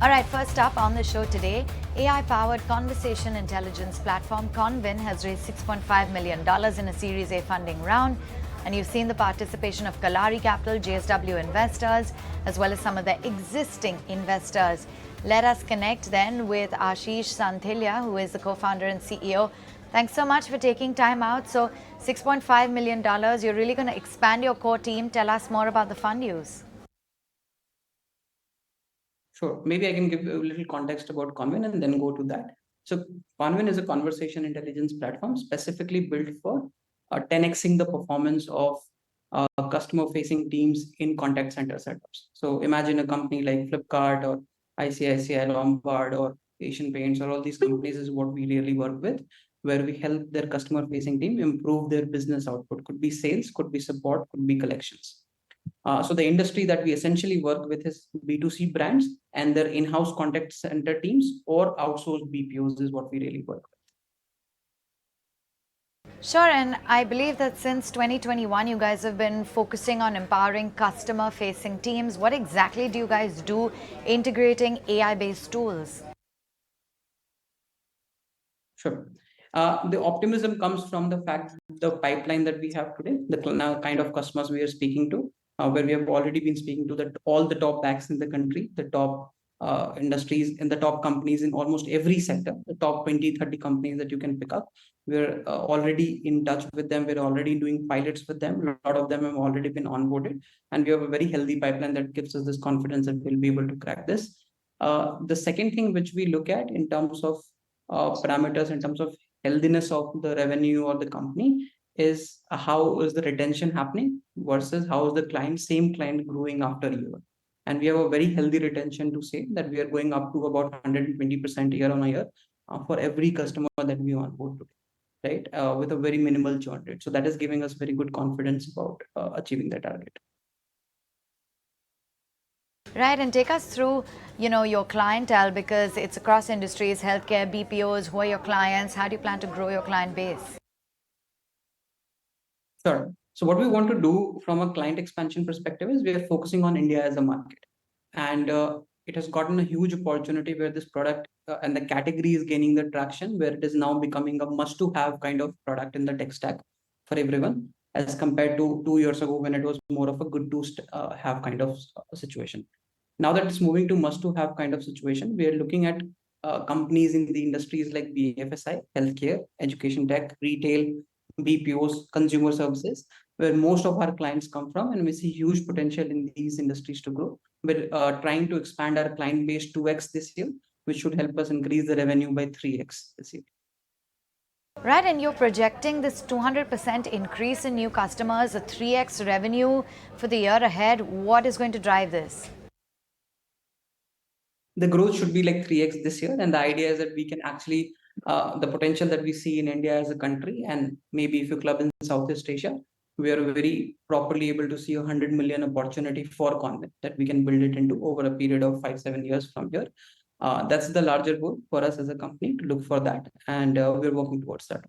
All right, first up on the show today, AI-powered conversation intelligence platform Convin has raised $6.5 million in a Series A funding round. And you've seen the participation of Kalaari Capital, JSW Investors, as well as some of the existing investors. Let us connect then with Ashish Santhalia, who is the co-founder and CEO. Thanks so much for taking time out. So $6.5 million, you're really going to expand your core team. Tell us more about the fund use. Sure. Maybe I can give a little context about Convin and then go to that. So Convin is a conversation intelligence platform specifically built for 10xing the performance of customer-facing teams in contact center setups. So imagine a company like Flipkart or ICICI, Lombard, or Asian Paints, or all these companies is what we really work with, where we help their customer-facing team improve their business output. Could be sales, could be support, could be collections. So the industry that we essentially work with is B2C brands and their in-house contact center teams or outsourced BPOs is what we really work with. Sure, and I believe that since 2021, you guys have been focusing on empowering customer-facing teams. What exactly do you guys do integrating AI-based tools? Sure. The optimism comes from the fact the pipeline that we have today, the kind of customers we are speaking to, where we have already been speaking to all the top banks in the country, the top industries and the top companies in almost every sector, the top 20, 30 companies that you can pick up. We're already in touch with them. We're already doing pilots with them. A lot of them have already been onboarded. And we have a very healthy pipeline that gives us this confidence that we'll be able to crack this. The second thing which we look at in terms of parameters, in terms of healthiness of the revenue or the company, is how is the retention happening versus how is the same client growing after a year. And we have a very healthy retention to say that we are going up to about 120% year on year for every customer that we onboard today, right? With a very minimal churn rate. So that is giving us very good confidence about achieving the target. Right, and take us through, your clientele, because it's across industries, healthcare, BPOs. Who are your clients? How do you plan to grow your client base? Sure. So what we want to do from a client expansion perspective is we are focusing on India as a market. And it has gotten a huge opportunity where this product and the category is gaining the traction, where it is now becoming a must-to-have kind of product in the tech stack for everyone, as compared to 2 years ago when it was more of a good-to-have kind of situation. Now that it's moving to must-to-have kind of situation, we are looking at companies in the industries like BFSI, healthcare, education tech, retail, BPOs, consumer services, where most of our clients come from, and we see huge potential in these industries to grow. We're trying to expand our client base 2x this year, which should help us increase the revenue by 3x this year. Right, and you're projecting this 200% increase in new customers, a 3x revenue for the year ahead. What is going to drive this? The growth should be like 3x this year, and the idea is that we can actually the potential that we see in India as a country, and maybe if you club in Southeast Asia, we are very properly able to see 100 million opportunity for Convin that we can build it into over a period of 5-7 years from here. That's the larger goal for us as a company to look for that, and we're working towards that.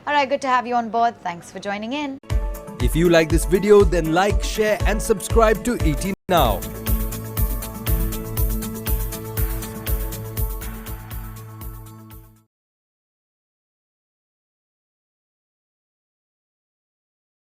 All right, good to have you on board. Thanks for joining in. If you like this video, then like, share and subscribe to ET Now.